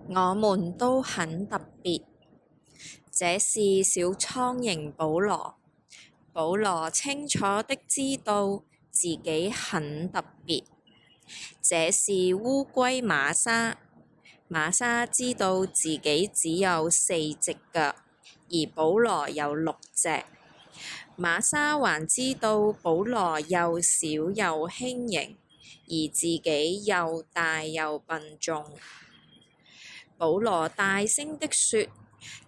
我們都很特別。這是小蒼蠅保羅。保羅清楚的知道自己很特別。這是烏龜瑪莎。瑪莎知道自己只有4隻腳，而保羅有6隻。瑪莎還知道保羅又小又輕盈，而自己又大又笨重。保羅大聲的說：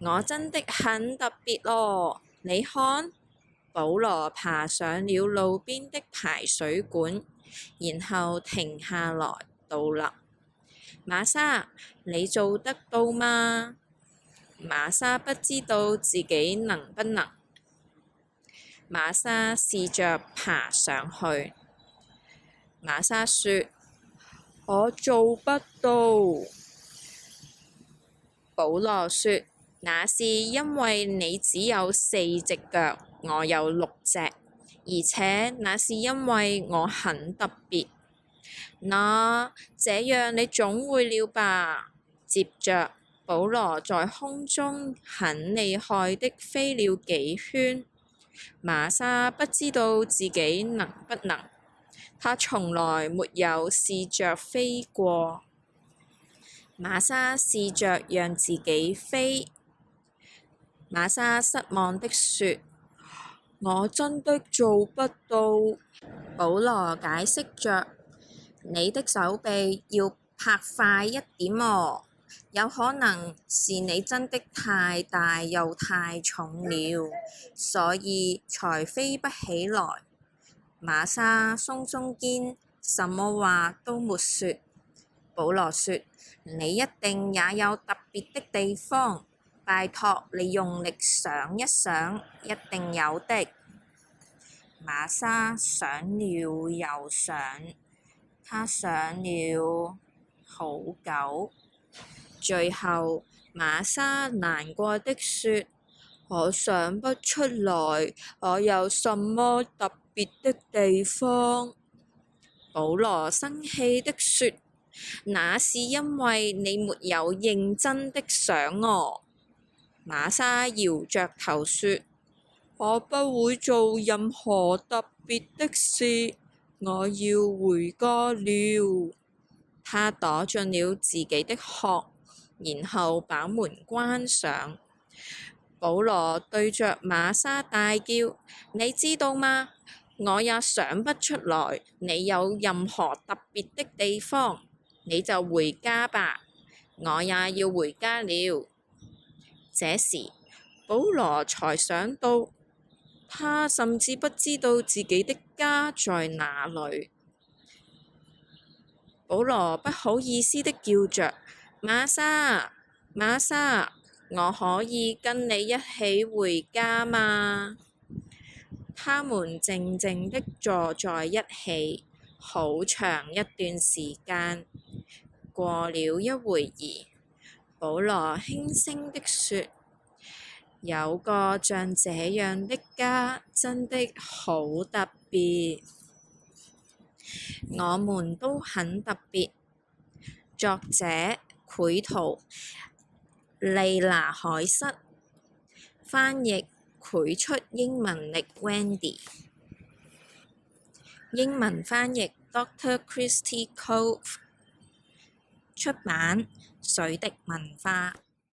我真的很特別咯！你看，保羅爬上了路邊的排水管，然後停下來倒立。瑪莎，你做得到嗎？瑪莎不知道自己能不能。瑪莎試着爬上去。瑪莎說：我做不到。保羅說：那是因為你只有4隻腳，我有6隻，而且那是因為我很特別。那這樣你總會了吧？接着，保羅在空中很厲害的飛了幾圈。瑪莎不知道自己能不能，她從來沒有試着飛過。瑪莎試着讓自己飛。瑪莎失望的說：我真的做不到。保羅解釋着：你的手臂要拍快一點哦，有可能是你真的太大又太重了，所以才飛不起來。瑪莎聳聳肩，什麼話都沒說。保羅說：你一定也有特別的地方，拜託你用力想一想，一定有的。瑪莎想了又想，她想了好久，最後瑪莎難過的說：我想不出來，我有什麼特別的地方。保羅生氣的說：那是因為你沒有認真的想哦。瑪莎搖着頭說：我不會做任何特別的事，我要回家了。她躲進了自己的殼，然後把門關上。保羅對着瑪莎大叫：你知道嗎？我也想不出來你有任何特別的地方，你就回家吧，我也要回家了。這時，保羅才想到，他甚至不知道自己的家在哪裏。保羅不好意思的叫着：瑪莎，瑪莎，我可以跟你一起回家嗎？他們靜靜的坐在一起，好長一段時間。過了一會兒，保羅輕聲的說：有個像這樣的家真的好特別。我們都很特別。作者：繪圖莉娜海瑟，翻譯繪出英文力 Wendy， 英文翻譯 Dr. Christy Cove， 出版水滴文化。